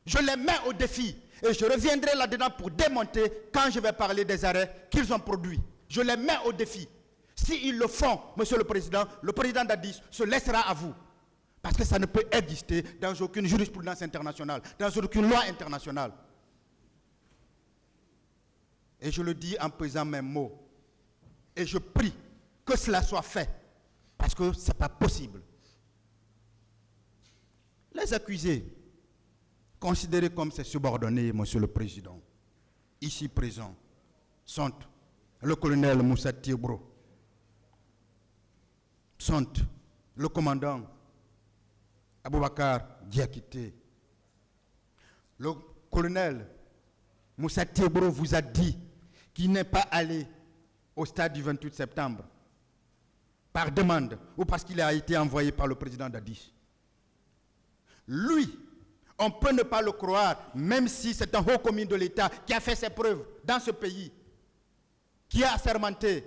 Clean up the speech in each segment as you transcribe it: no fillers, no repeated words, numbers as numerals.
Je les mets au défi. Et je reviendrai là-dedans pour démonter quand je vais parler des arrêts qu'ils ont produits. Je les mets au défi. S'ils le font, monsieur le président Dadis se laissera à vous. Parce que ça ne peut exister dans aucune jurisprudence internationale, dans aucune loi internationale. Et je le dis en pesant mes mots. Et je prie que cela soit fait. Parce que ce n'est pas possible. Les accusés, considérés comme ses subordonnés, monsieur le président, ici présents, sont le colonel Moussa Tiebro, sont le commandant Aboubakar Diakité. Le colonel Moussa Tiebro vous a dit qu'il n'est pas allé au stade du 28 septembre par demande ou parce qu'il a été envoyé par le président Dadis. Lui, on peut ne pas le croire, même si c'est un haut commis de l'État qui a fait ses preuves dans ce pays, qui a assermenté,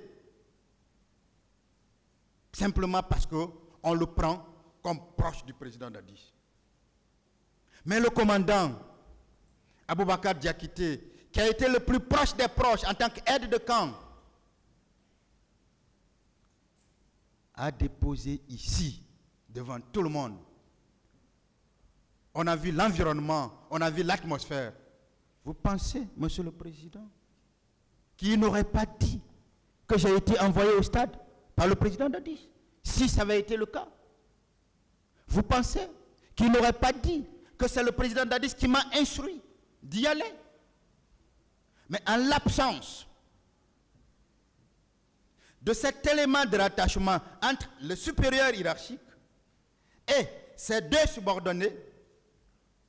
simplement parce qu'on le prend comme proche du président Dadis. Mais le commandant Aboubakar Diakité, qui a été le plus proche des proches en tant qu'aide de camp, a déposé ici, devant tout le monde. On a vu l'environnement, on a vu l'atmosphère. Vous pensez, monsieur le président, qu'il n'aurait pas dit que j'ai été envoyé au stade par le président Dadis, si ça avait été le cas? Vous pensez qu'il n'aurait pas dit que c'est le président Dadis qui m'a instruit d'y aller? Mais en l'absence de cet élément de rattachement entre le supérieur hiérarchique et ses deux subordonnés,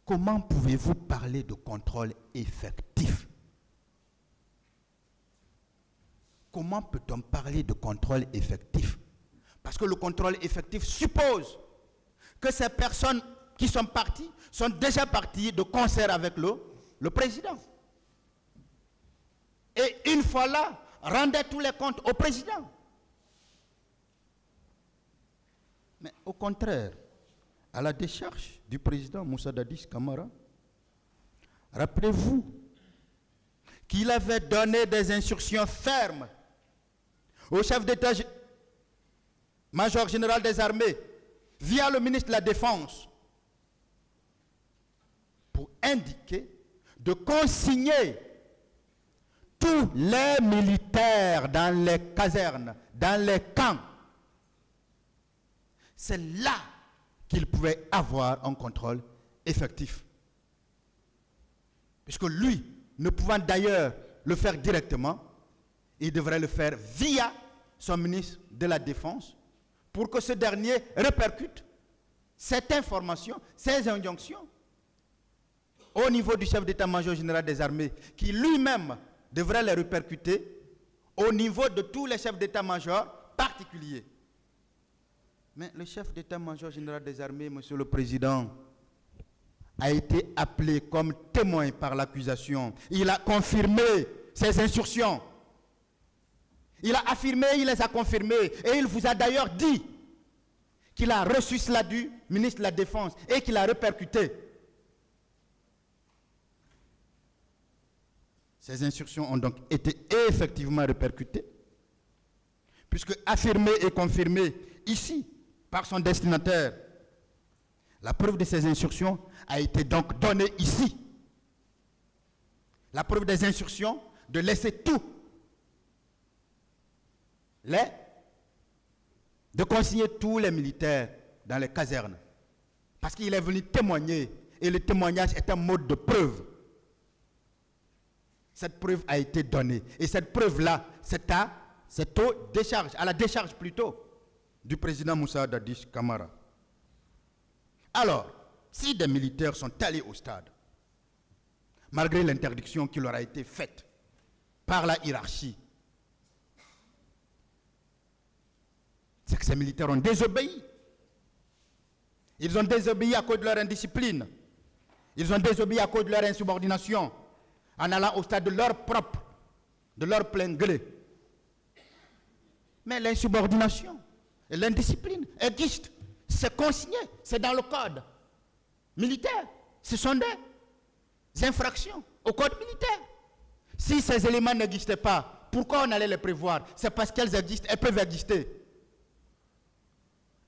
comment pouvez-vous parler de contrôle effectif? Comment peut-on parler de contrôle effectif? Parce que le contrôle effectif suppose que ces personnes qui sont parties sont déjà parties de concert avec le président. Et une fois là, rendez tous les comptes au président. Mais au contraire, à la décharge du président Moussa Dadis Camara, rappelez-vous qu'il avait donné des instructions fermes au chef d'état-major général des armées, via le ministre de la Défense, pour indiquer de consigner tous les militaires dans les casernes, dans les camps. C'est là qu'il pouvait avoir un contrôle effectif. Puisque lui, ne pouvant d'ailleurs le faire directement, il devrait le faire via son ministre de la Défense pour que ce dernier répercute cette information, ces injonctions au niveau du chef d'état-major général des armées, qui lui-même devrait les répercuter au niveau de tous les chefs d'état-major particuliers. Mais le chef d'état-major général des armées, monsieur le président, a été appelé comme témoin par l'accusation. Il a confirmé ses instructions. Il a affirmé, il les a confirmées. Et il vous a d'ailleurs dit qu'il a reçu cela du ministre de la Défense et qu'il a répercuté. Ces instructions ont donc été effectivement répercutées, puisque affirmées et confirmées ici par son destinataire. La preuve de ces instructions a été donc donnée ici. La preuve des instructions de laisser tout, de consigner tous les militaires dans les casernes. Parce qu'il est venu témoigner, et le témoignage est un mode de preuve. Cette preuve a été donnée. Et cette preuve-là, c'est au décharge, à la décharge plutôt, du président Moussa Dadis Camara. Alors, si des militaires sont allés au stade, malgré l'interdiction qui leur a été faite par la hiérarchie, c'est que ces militaires ont désobéi. Ils ont désobéi à cause de leur indiscipline. Ils ont désobéi à cause de leur insubordination, en allant au stade de leur propre, de leur plein gré. Mais l'insubordination et l'indiscipline existent. C'est consigné, c'est dans le code militaire. Ce sont infractions au code militaire. Si ces éléments n'existaient pas, pourquoi on allait les prévoir? C'est parce qu'elles existent, elles peuvent exister.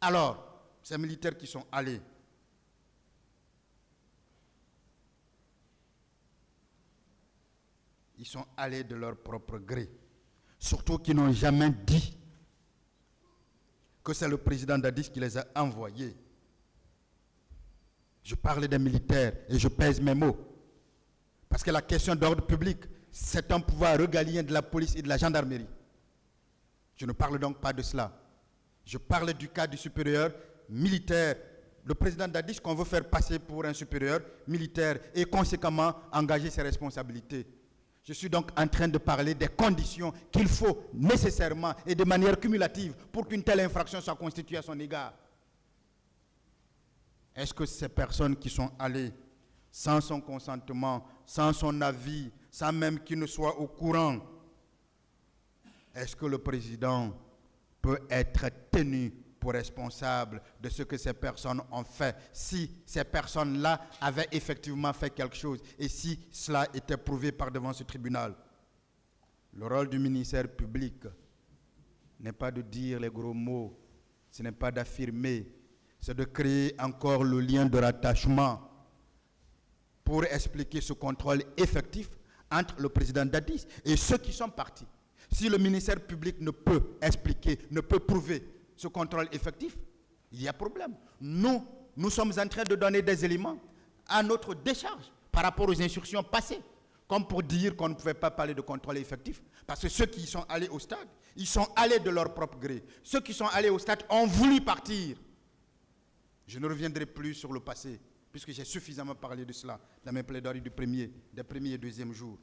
Alors, ces militaires qui sont allés, ils sont allés de leur propre gré. Surtout qu'ils n'ont jamais dit que c'est le président Dadis qui les a envoyés. Je parle des militaires et je pèse mes mots. Parce que la question d'ordre public, c'est un pouvoir régalien de la police et de la gendarmerie. Je ne parle donc pas de cela. Je parle du cas du supérieur militaire. Le président Dadis qu'on veut faire passer pour un supérieur militaire et conséquemment engager ses responsabilités. Je suis donc en train de parler des conditions qu'il faut nécessairement et de manière cumulative pour qu'une telle infraction soit constituée à son égard. Est-ce que ces personnes qui sont allées sans son consentement, sans son avis, sans même qu'il ne soit au courant, est-ce que le président peut être tenu pour responsable de ce que ces personnes ont fait, si ces personnes-là avaient effectivement fait quelque chose et si cela était prouvé par devant ce tribunal? Le rôle du ministère public n'est pas de dire les gros mots, ce n'est pas d'affirmer, c'est de créer encore le lien de rattachement pour expliquer ce contrôle effectif entre le président Dadis et ceux qui sont partis. Si le ministère public ne peut expliquer, ne peut prouver ce contrôle effectif, il y a problème. Nous sommes en train de donner des éléments à notre décharge par rapport aux instructions passées, comme pour dire qu'on ne pouvait pas parler de contrôle effectif, parce que ceux qui sont allés au stade, ils sont allés de leur propre gré. Ceux qui sont allés au stade ont voulu partir. Je ne reviendrai plus sur le passé, puisque j'ai suffisamment parlé de cela dans mes plaidoiries des premiers et deuxièmes jours.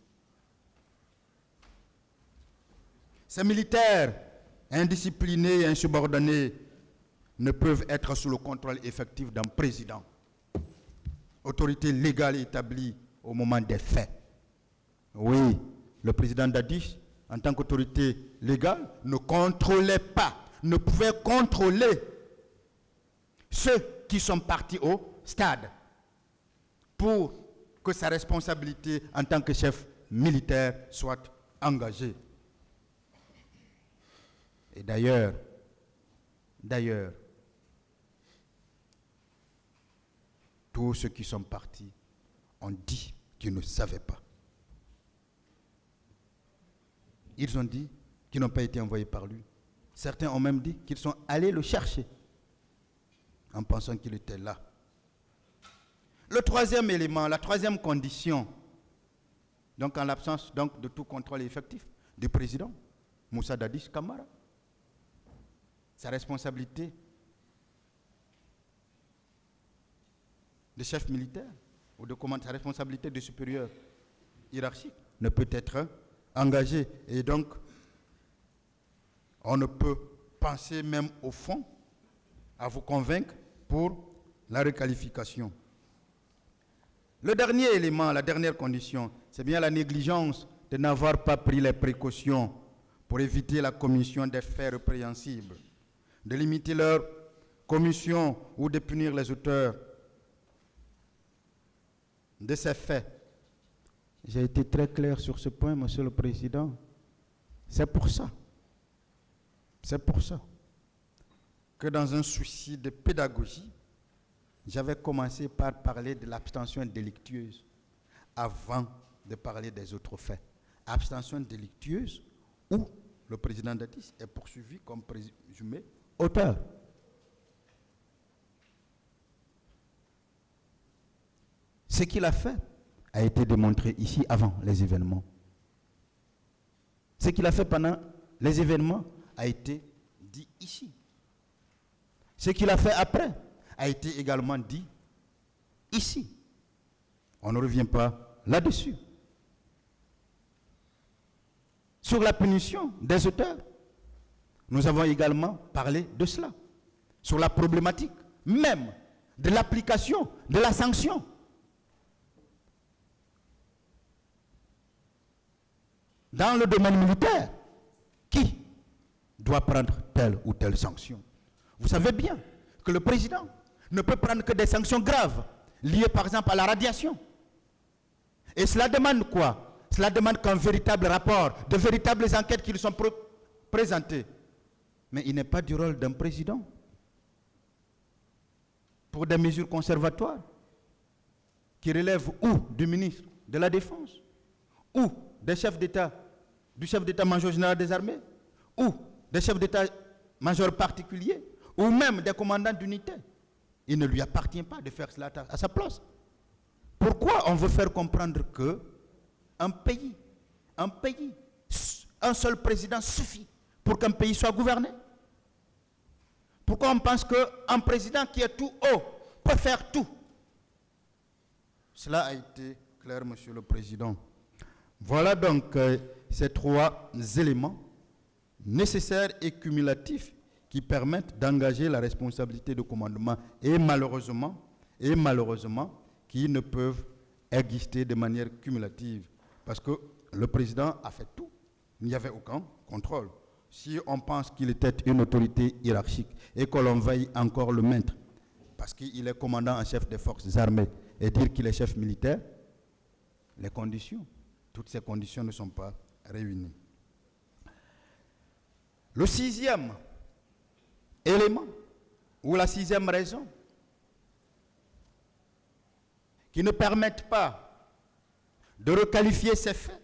Ces militaires indisciplinés et insubordonnés ne peuvent être sous le contrôle effectif d'un président, autorité légale établie au moment des faits. Oui, le président Dadis, en tant qu'autorité légale, ne contrôlait pas, ne pouvait contrôler ceux qui sont partis au stade pour que sa responsabilité en tant que chef militaire soit engagée. Et d'ailleurs, tous ceux qui sont partis ont dit qu'ils ne savaient pas. Ils ont dit qu'ils n'ont pas été envoyés par lui. Certains ont même dit qu'ils sont allés le chercher en pensant qu'il était là. Le troisième élément, la troisième condition, donc en l'absence donc, de tout contrôle effectif du président, Moussa Dadis Camara, sa responsabilité de chef militaire ou de commandant, sa responsabilité de supérieur hiérarchique ne peut être engagée. Et donc, on ne peut penser même au fond à vous convaincre pour la requalification. Le dernier élément, la dernière condition, c'est bien la négligence de n'avoir pas pris les précautions pour éviter la commission des faits répréhensibles, de limiter leur commission ou de punir les auteurs de ces faits. J'ai été très clair sur ce point, Monsieur le Président. C'est pour ça que dans un souci de pédagogie, j'avais commencé par parler de l'abstention délictueuse avant de parler des autres faits. Abstention délictueuse où le président Dadis est poursuivi comme présumé auteur. Ce qu'il a fait a été démontré ici avant les événements. Ce qu'il a fait pendant les événements a été dit ici. Ce qu'il a fait après a été également dit ici. On ne revient pas là-dessus. Sur la punition des auteurs, nous avons également parlé de cela. Sur la problématique même de l'application de la sanction. Dans le domaine militaire, qui doit prendre telle ou telle sanction? Vous savez bien que le président ne peut prendre que des sanctions graves, liées par exemple à la radiation. Et cela demande quoi? Cela demande qu'un véritable rapport, de véritables enquêtes qui lui sont présentées. Mais il n'est pas du rôle d'un président pour des mesures conservatoires qui relèvent ou du ministre de la Défense, ou des chefs d'État, du chef d'État-major général des armées, ou des chefs d'État-major particuliers, ou même des commandants d'unité. Il ne lui appartient pas de faire cela à sa place. Pourquoi on veut faire comprendre que un pays, un seul président suffit pour qu'un pays soit gouverné? Pourquoi on pense qu'un président qui est tout haut peut faire tout? Cela a été clair, Monsieur le Président. Voilà donc ces trois éléments nécessaires et cumulatifs qui permettent d'engager la responsabilité de commandement et malheureusement, qui ne peuvent exister de manière cumulative. Parce que le président a fait tout. Il n'y avait aucun contrôle. Si on pense qu'il était une autorité hiérarchique et que l'on veille encore le mettre, parce qu'il est commandant en chef des forces armées, et dire qu'il est chef militaire, toutes ces conditions ne sont pas réunies. Le sixième élément, ou la sixième raison, qui ne permettent pas de requalifier ces faits,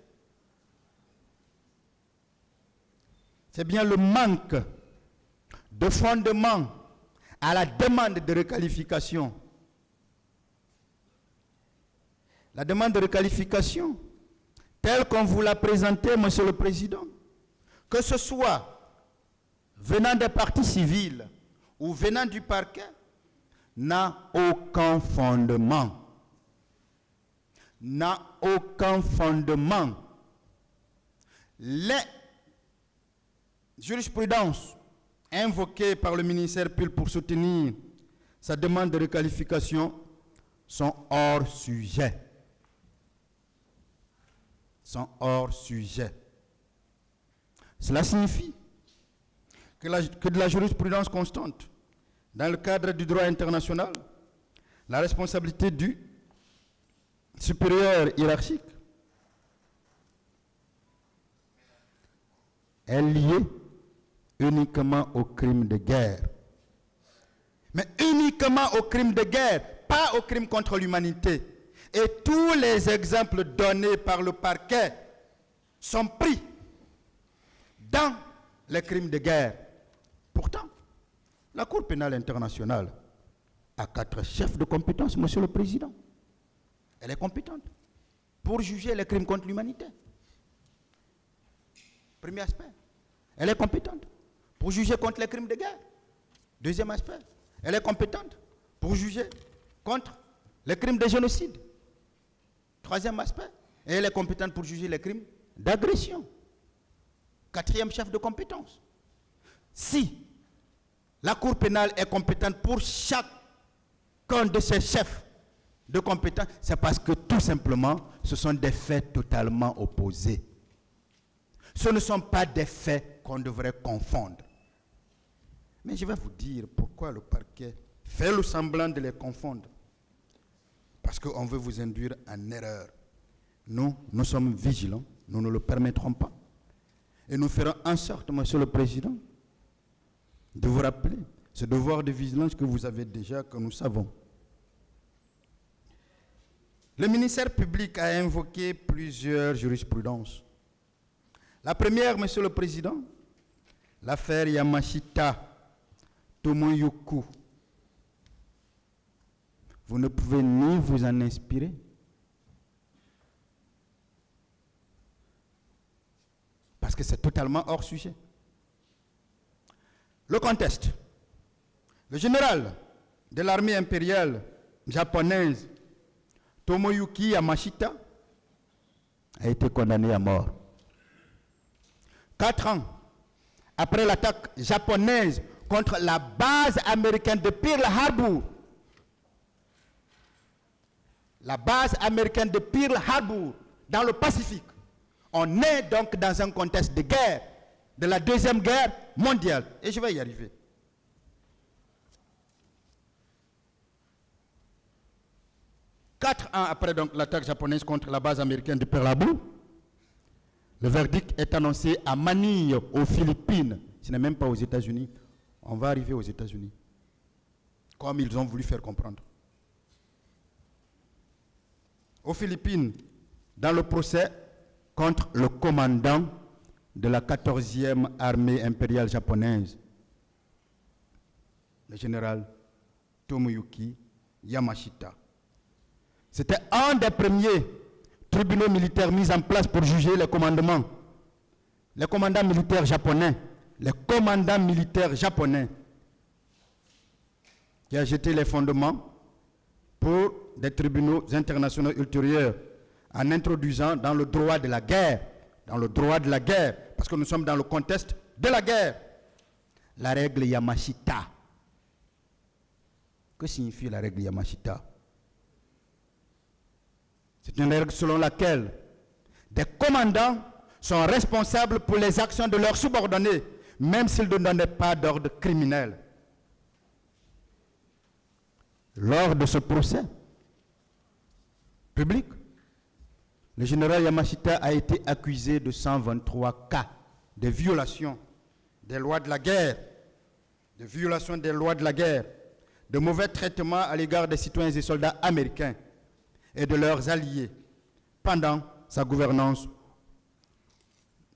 c'est bien le manque de fondement à la demande de requalification. La demande de requalification, telle qu'on vous l'a présentée, Monsieur le Président, que ce soit venant des parties civiles ou venant du parquet, n'a aucun fondement. N'a aucun fondement. Les jurisprudences invoquées par le ministère public pour soutenir sa demande de requalification sont hors sujet. Cela signifie que de la jurisprudence constante, dans le cadre du droit international, la responsabilité du supérieur hiérarchique est liée uniquement au crime de guerre. Mais uniquement au crime de guerre, pas au crime contre l'humanité. Et tous les exemples donnés par le parquet sont pris dans les crimes de guerre. Pourtant, la Cour pénale internationale a 4 chefs de compétence, Monsieur le Président. Elle est compétente pour juger les crimes contre l'humanité. Premier aspect. Elle est compétente pour juger contre les crimes de guerre. Deuxième aspect. Elle est compétente pour juger contre les crimes de génocide. Troisième aspect. Et elle est compétente pour juger les crimes d'agression. Quatrième chef de compétence. Si la Cour pénale est compétente pour chacun de ces chefs de compétence, c'est parce que tout simplement, ce sont des faits totalement opposés. Ce ne sont pas des faits qu'on devrait confondre. Mais je vais vous dire pourquoi le parquet fait le semblant de les confondre. Parce qu'on veut vous induire en erreur. Nous sommes vigilants, nous ne le permettrons pas. Et nous ferons en sorte, Monsieur le Président, de vous rappeler ce devoir de vigilance que vous avez déjà, que nous savons. Le ministère public a invoqué plusieurs jurisprudences. La première, Monsieur le Président, l'affaire Yamashita Tomoyoku. Vous ne pouvez ni vous en inspirer, parce que c'est totalement hors sujet. Le contexte. Le général de l'armée impériale japonaise, Tomoyuki Yamashita, a été condamné à mort. 4 ans après l'attaque japonaise contre la base américaine de Pearl Harbor, dans le Pacifique, on est donc dans un contexte de guerre, de la Deuxième Guerre mondiale. Et je vais y arriver. 4 ans après donc, l'attaque japonaise contre la base américaine de Pearl Harbor, le verdict est annoncé à Manille, aux Philippines. Ce n'est même pas aux États-Unis. On va arriver aux États-Unis, comme ils ont voulu faire comprendre. Aux Philippines, dans le procès contre le commandant de la 14e armée impériale japonaise, le général Tomoyuki Yamashita. C'était un des premiers tribunaux militaires mis en place pour juger les commandants militaires japonais, qui a jeté les fondements pour des tribunaux internationaux ultérieurs en introduisant dans le droit de la guerre, parce que nous sommes dans le contexte de la guerre, la règle Yamashita. Que signifie la règle Yamashita? C'est une règle selon laquelle des commandants sont responsables pour les actions de leurs subordonnés, même s'ils ne donnaient pas d'ordre criminel. Lors de ce procès public, le général Yamashita a été accusé de 123 cas de violation des lois de la guerre, de mauvais traitements à l'égard des citoyens et soldats américains et de leurs alliés pendant sa gouvernance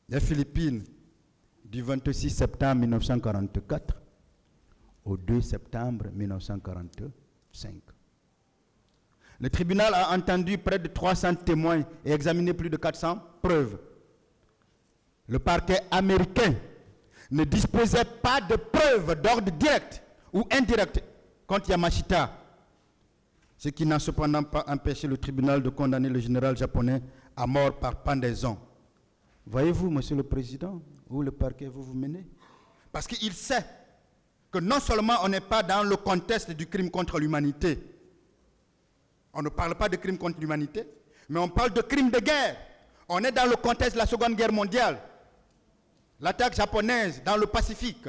des Philippines du 26 septembre 1944 au 2 septembre 1945. Le tribunal a entendu près de 300 témoins et examiné plus de 400 preuves. Le parquet américain ne disposait pas de preuves d'ordre direct ou indirect contre Yamashita, ce qui n'a cependant pas empêché le tribunal de condamner le général japonais à mort par pendaison. Voyez-vous, Monsieur le Président, où le parquet vous menez? Parce qu'il sait que non seulement on n'est pas dans le contexte du crime contre l'humanité, on ne parle pas de crime contre l'humanité, mais on parle de crime de guerre. On est dans le contexte de la Seconde Guerre mondiale, l'attaque japonaise dans le Pacifique.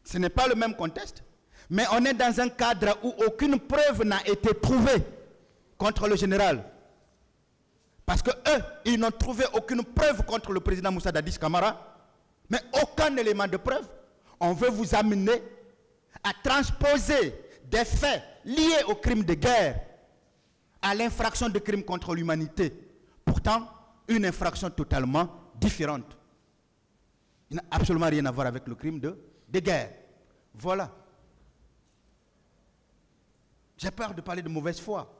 Ce n'est pas le même contexte, mais on est dans un cadre où aucune preuve n'a été trouvée contre le général. Parce que eux, ils n'ont trouvé aucune preuve contre le président Moussa Dadis Camara, mais aucun élément de preuve. On veut vous amener à transposer des faits liés au crime de guerre à l'infraction de crime contre l'humanité. Pourtant, une infraction totalement différente. Il n'a absolument rien à voir avec le crime de guerre. Voilà. J'ai peur de parler de mauvaise foi.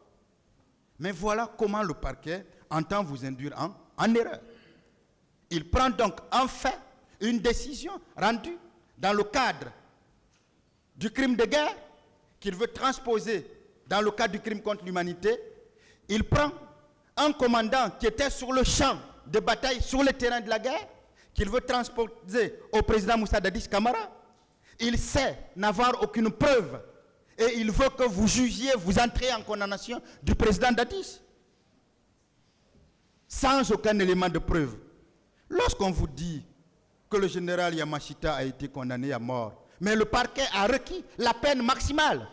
Mais voilà comment le parquet entend vous induire en erreur. Il prend donc en fait une décision rendue dans le cadre du crime de guerre qu'il veut transposer dans le cadre du crime contre l'humanité. Il prend un commandant qui était sur le champ de bataille, sur le terrain de la guerre, qu'il veut transposer au président Moussa Dadis Camara. Il sait n'avoir aucune preuve et il veut que vous jugiez, vous entriez en condamnation du président Dadis sans aucun élément de preuve. Lorsqu'on vous dit que le général Yamashita a été condamné à mort, mais le parquet a requis la peine maximale,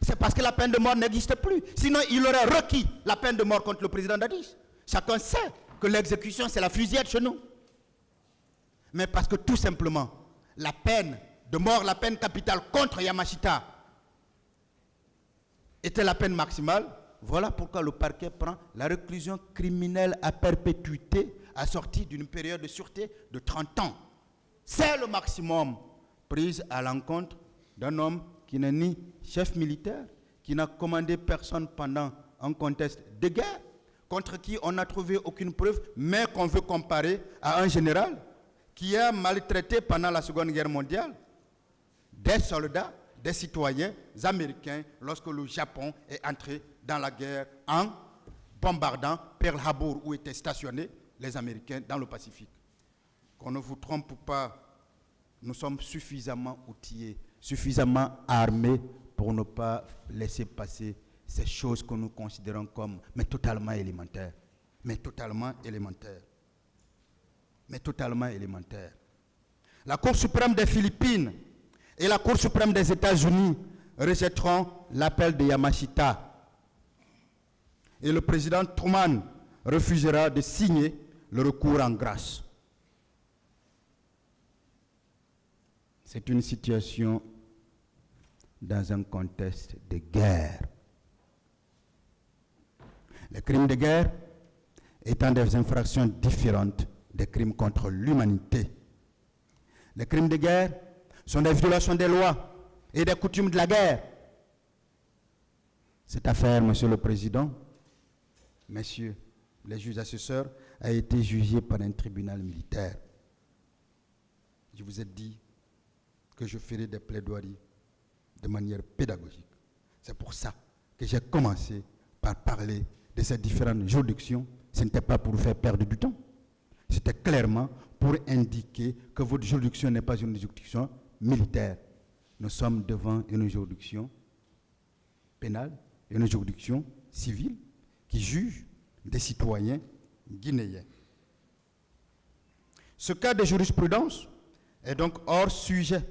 c'est parce que la peine de mort n'existe plus. Sinon, il aurait requis la peine de mort contre le président Dadis. Chacun sait que l'exécution, c'est la fusillade chez nous. Mais parce que tout simplement, la peine de mort, la peine capitale contre Yamashita était la peine maximale. Voilà pourquoi le parquet prend la réclusion criminelle à perpétuité assortie d'une période de sûreté de 30 ans. C'est le maximum pris à l'encontre d'un homme qui n'est ni chef militaire, qui n'a commandé personne pendant un contexte de guerre, contre qui on n'a trouvé aucune preuve, mais qu'on veut comparer à un général qui a maltraité pendant la Seconde Guerre mondiale des soldats, des citoyens américains lorsque le Japon est entré dans la guerre en bombardant Pearl Harbor où étaient stationnés les Américains dans le Pacifique. Qu'on ne vous trompe pas, nous sommes suffisamment outillés, suffisamment armés pour ne pas laisser passer ces choses que nous considérons comme mais totalement élémentaires. La Cour suprême des Philippines et la Cour suprême des États-Unis rejetteront l'appel de Yamashita. Et le président Truman refusera de signer le recours en grâce. C'est une situation dans un contexte de guerre. Les crimes de guerre étant des infractions différentes des crimes contre l'humanité. Les crimes de guerre sont des violations des lois et des coutumes de la guerre. Cette affaire, Monsieur le Président, Messieurs les juges assesseurs, a été jugée par un tribunal militaire. Je vous ai dit que je ferai des plaidoiries de manière pédagogique. C'est pour ça que j'ai commencé par parler de ces différentes juridictions. Ce n'était pas pour vous faire perdre du temps. C'était clairement pour indiquer que votre juridiction n'est pas une juridiction militaire. Nous sommes devant une juridiction pénale, une juridiction civile qui juge des citoyens guinéens. Ce cas de jurisprudence est donc hors sujet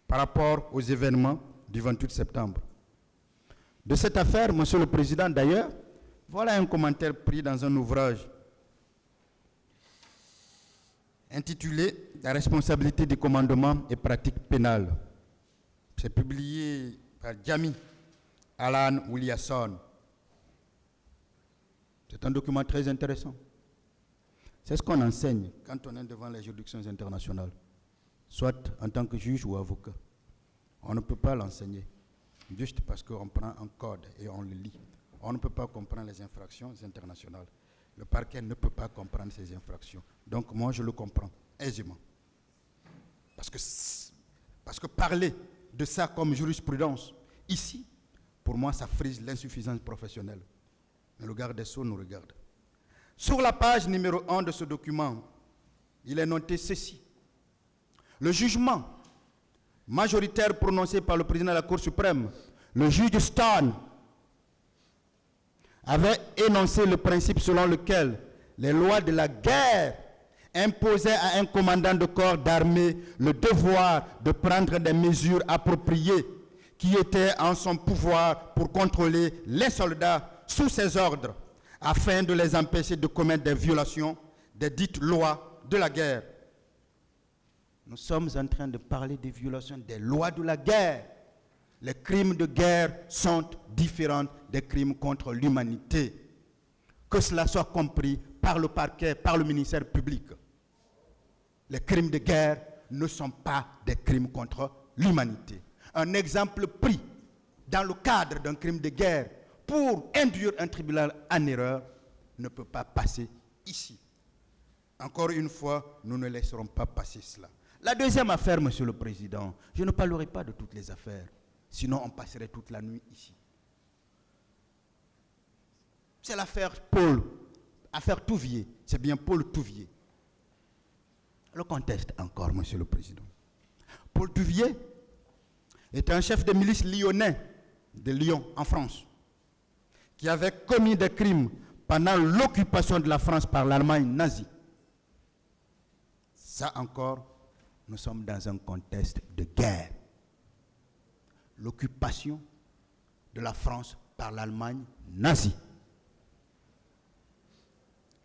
par rapport aux événements du 28 septembre. De cette affaire, Monsieur le Président, d'ailleurs, voilà un commentaire pris dans un ouvrage intitulé « La responsabilité du commandement et pratiques pénales ». C'est publié par Jami Alan Williamson. C'est un document très intéressant. C'est ce qu'on enseigne quand on est devant les juridictions internationales, soit en tant que juge ou avocat. On ne peut pas l'enseigner, juste parce qu'on prend un code et on le lit. On ne peut pas comprendre les infractions internationales. Le parquet ne peut pas comprendre ces infractions. Donc moi, je le comprends aisément. Parce que parler de ça comme jurisprudence, ici, pour moi, ça frise l'insuffisance professionnelle. Mais le garde des Sceaux nous regarde. Sur la page numéro 1 de ce document, il est noté ceci. Le jugement majoritaire prononcé par le président de la Cour suprême, le juge Stone, avait énoncé le principe selon lequel les lois de la guerre imposaient à un commandant de corps d'armée le devoir de prendre des mesures appropriées qui étaient en son pouvoir pour contrôler les soldats sous ses ordres, afin de les empêcher de commettre des violations des dites lois de la guerre. Nous sommes en train de parler des violations des lois de la guerre. Les crimes de guerre sont différents des crimes contre l'humanité. Que cela soit compris par le parquet, par le ministère public. Les crimes de guerre ne sont pas des crimes contre l'humanité. Un exemple pris dans le cadre d'un crime de guerre pour induire un tribunal en erreur ne peut pas passer ici. Encore une fois, nous ne laisserons pas passer cela. La deuxième affaire, Monsieur le Président, je ne parlerai pas de toutes les affaires, sinon on passerait toute la nuit ici. C'est l'affaire Paul, affaire Touvier, c'est bien Paul Touvier. Le contexte encore, Monsieur le Président. Paul Touvier était un chef de milice lyonnais de Lyon, en France, qui avait commis des crimes pendant l'occupation de la France par l'Allemagne nazie. Ça encore, nous sommes dans un contexte de guerre. L'occupation de la France par l'Allemagne nazie.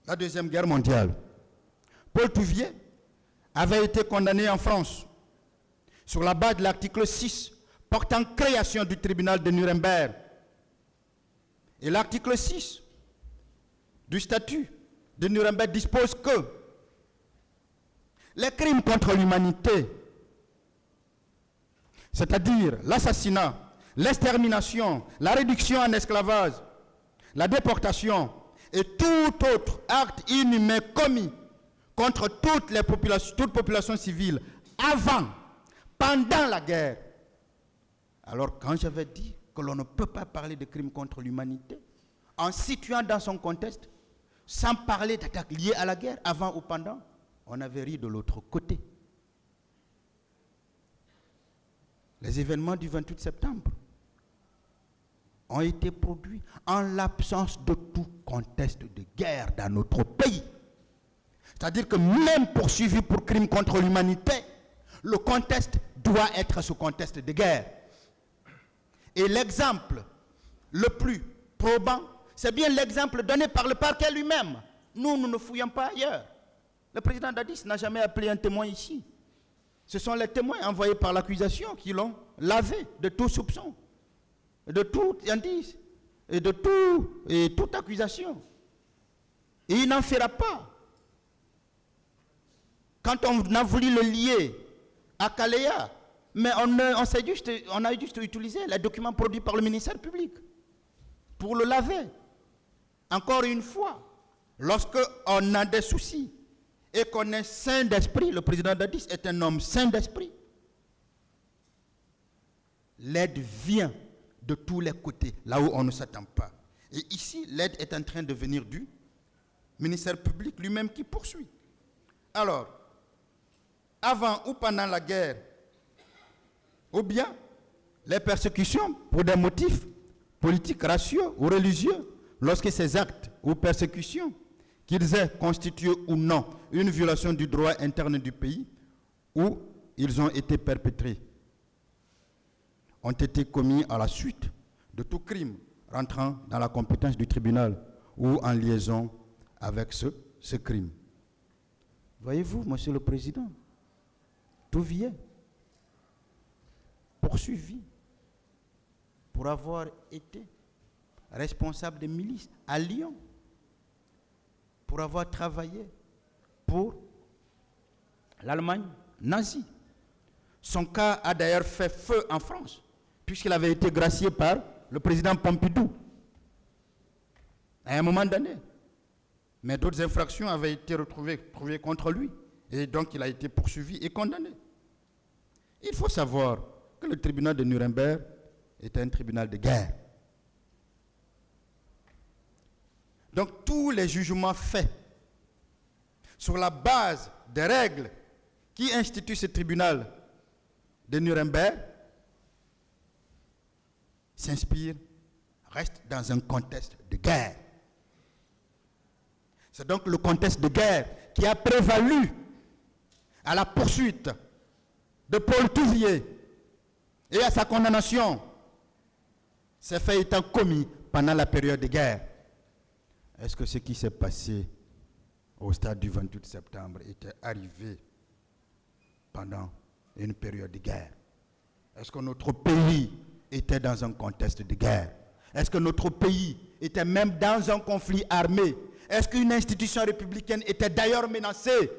La Deuxième Guerre mondiale. Paul Touvier avait été condamné en France sur la base de l'article 6 portant création du tribunal de Nuremberg. Et l'article 6 du statut de Nuremberg dispose que les crimes contre l'humanité, c'est-à-dire l'assassinat, l'extermination, la réduction en esclavage, la déportation et tout autre acte inhumain commis contre toute population civile avant, pendant la guerre. Alors quand j'avais dit que l'on ne peut pas parler de crimes contre l'humanité, en situant dans son contexte, sans parler d'attaques liées à la guerre, avant ou pendant, on avait ri de l'autre côté. Les événements du 28 septembre ont été produits en l'absence de tout contexte de guerre dans notre pays. C'est-à-dire que même poursuivi pour crimes contre l'humanité, le contexte doit être ce contexte de guerre. Et l'exemple le plus probant, c'est bien l'exemple donné par le parquet lui-même. Nous ne fouillons pas ailleurs. Le président Dadis n'a jamais appelé un témoin ici. Ce sont les témoins envoyés par l'accusation qui l'ont lavé de tout soupçon, de tout indice et de toute accusation. Et il n'en fera pas. Quand on a voulu le lier à Kalea, mais on a juste utilisé les documents produits par le ministère public pour le laver. Encore une fois, lorsque on a des soucis et qu'on est sain d'esprit, le président Dadis est un homme sain d'esprit, l'aide vient de tous les côtés, là où on ne s'attend pas. Et ici, l'aide est en train de venir du ministère public lui-même qui poursuit. Alors, avant ou pendant la guerre, ou bien les persécutions pour des motifs politiques, raciaux ou religieux, lorsque ces actes ou persécutions, qu'ils aient constitué ou non une violation du droit interne du pays, ou ils ont été perpétrés, ont été commis à la suite de tout crime rentrant dans la compétence du tribunal ou en liaison avec ce crime. Voyez-vous, Monsieur le Président, Touvier, poursuivi pour avoir été responsable de milices à Lyon, pour avoir travaillé pour l'Allemagne nazie. Son cas a d'ailleurs fait feu en France, puisqu'il avait été gracié par le président Pompidou à un moment donné. Mais d'autres infractions avaient été trouvées contre lui, et donc il a été poursuivi et condamné. Il faut savoir que le tribunal de Nuremberg était un tribunal de guerre. Donc tous les jugements faits sur la base des règles qui instituent ce tribunal de Nuremberg s'inspirent, restent dans un contexte de guerre. C'est donc le contexte de guerre qui a prévalu à la poursuite de Paul Touvier et à sa condamnation. Ces faits étant commis pendant la période de guerre. Est-ce que ce qui s'est passé au stade du 28 septembre était arrivé pendant une période de guerre? Est-ce que notre pays était dans un contexte de guerre? Est-ce que notre pays était même dans un conflit armé? Est-ce qu'une institution républicaine était d'ailleurs menacée?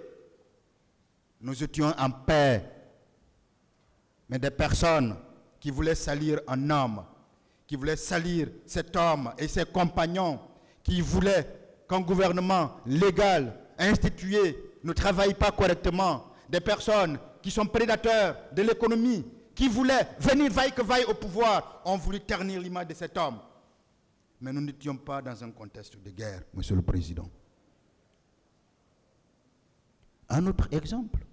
Nous étions en paix. Mais des personnes qui voulaient salir un homme, qui voulaient salir cet homme et ses compagnons, qui voulaient qu'un gouvernement légal, institué, ne travaille pas correctement, des personnes qui sont prédateurs de l'économie, qui voulaient venir vaille que vaille au pouvoir, ont voulu ternir l'image de cet homme. Mais nous n'étions pas dans un contexte de guerre, Monsieur le Président. Un autre exemple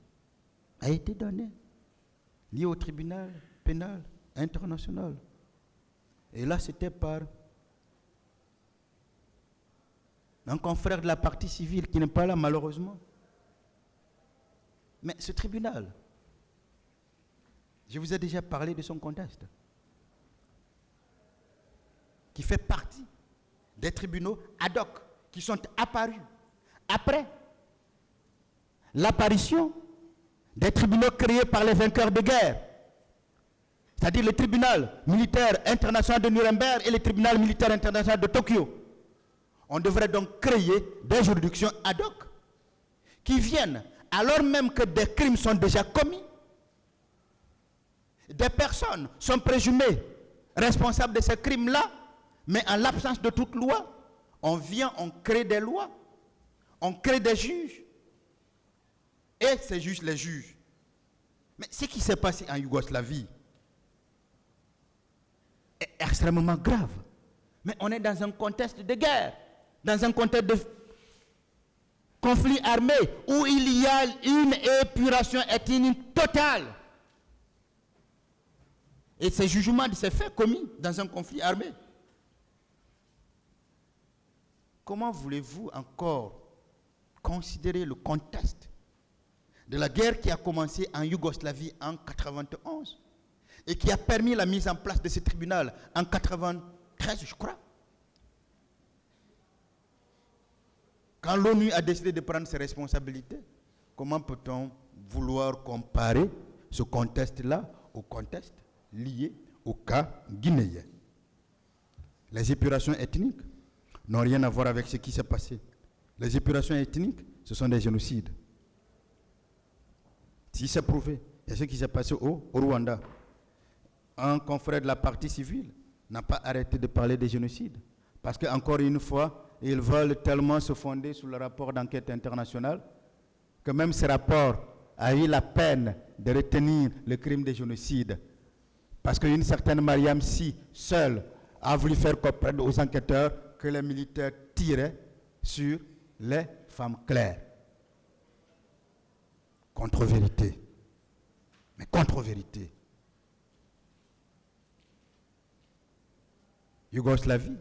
a été donné, lié au tribunal pénal international. Et là, c'était par un confrère de la partie civile qui n'est pas là, malheureusement. Mais ce tribunal, je vous ai déjà parlé de son contexte, qui fait partie des tribunaux ad hoc qui sont apparus après l'apparition des tribunaux créés par les vainqueurs de guerre, c'est-à-dire le tribunal militaire international de Nuremberg et le tribunal militaire international de Tokyo. On devrait donc créer des juridictions ad hoc qui viennent, alors même que des crimes sont déjà commis, des personnes sont présumées responsables de ces crimes-là, mais en l'absence de toute loi, on vient, on crée des lois, on crée des juges, et ces juges les jugent. Mais ce qui s'est passé en Yougoslavie est extrêmement grave. Mais on est dans un contexte de guerre, dans un contexte de conflit armé, où il y a une épuration ethnique totale. Et ces jugements de ces faits commis dans un conflit armé. Comment voulez-vous encore considérer le contexte de la guerre qui a commencé en Yougoslavie en 1991, et qui a permis la mise en place de ce tribunal en 1993, je crois. Quand l'ONU a décidé de prendre ses responsabilités, comment peut-on vouloir comparer ce contexte-là au contexte lié au cas guinéen? Les épurations ethniques n'ont rien à voir avec ce qui s'est passé. Les épurations ethniques, ce sont des génocides. Si c'est prouvé, et ce qui s'est passé au Rwanda, un confrère de la partie civile n'a pas arrêté de parler des génocides. Parce qu'encore une fois, ils veulent tellement se fonder sur le rapport d'enquête internationale que même ce rapport a eu la peine de retenir le crime de génocide. Parce qu'une certaine Mariam Sy, seule, a voulu faire comprendre aux enquêteurs que les militaires tiraient sur les femmes claires. Contre-vérité. Mais contre-vérité. Yougoslavie,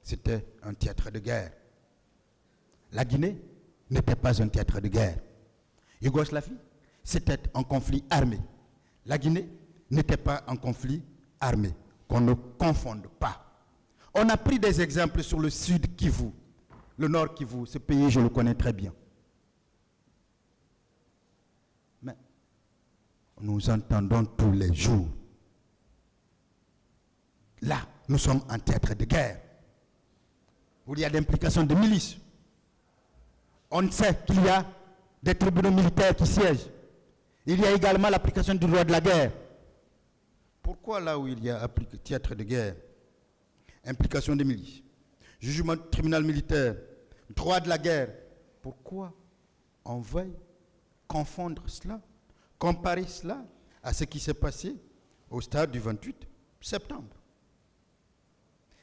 c'était un théâtre de guerre. La Guinée n'était pas un théâtre de guerre. Yougoslavie, c'était un conflit armé. La Guinée n'était pas un conflit armé. Qu'on ne confonde pas. On a pris des exemples sur le sud Kivu, le nord Kivu, ce pays je le connais très bien. Mais nous entendons tous les jours. Là, nous sommes en théâtre de guerre, où il y a l'implication de milices. On sait qu'il y a des tribunaux militaires qui siègent. Il y a également l'application du droit de la guerre. Pourquoi là où il y a théâtre de guerre, implication des milices, jugement du tribunal militaire, droit de la guerre, pourquoi on veuille confondre cela, comparer cela à ce qui s'est passé au stade du 28 septembre?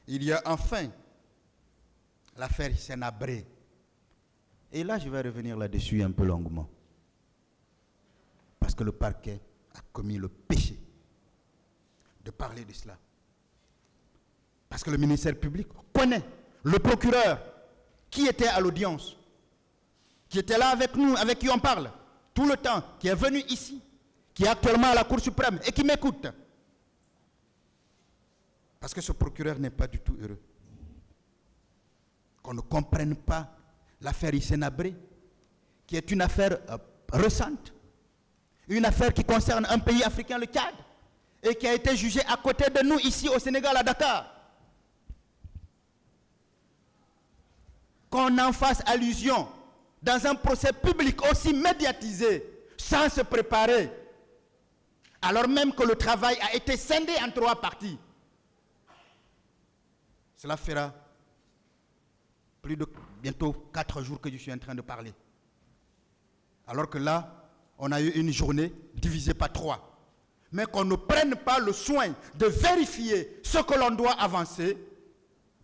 Il y a enfin l'affaire Sénabré. Et là, je vais revenir là-dessus un peu longuement. Parce que le parquet a commis le péché de parler de cela. Parce que le ministère public connaît le procureur qui était à l'audience, qui était là avec nous, avec qui on parle tout le temps, qui est venu ici, qui est actuellement à la Cour suprême et qui m'écoute. Parce que ce procureur n'est pas du tout heureux. Qu'on ne comprenne pas l'affaire Sénabré, qui est une affaire récente, une affaire qui concerne un pays africain, le Tchad, et qui a été jugée à côté de nous ici au Sénégal, à Dakar. Qu'on en fasse allusion dans un procès public aussi médiatisé, sans se préparer, alors même que le travail a été scindé en 3 parties. Cela fera plus de bientôt 4 jours que je suis en train de parler. Alors que là, on a eu une journée divisée par 3. Mais qu'on ne prenne pas le soin de vérifier ce que l'on doit avancer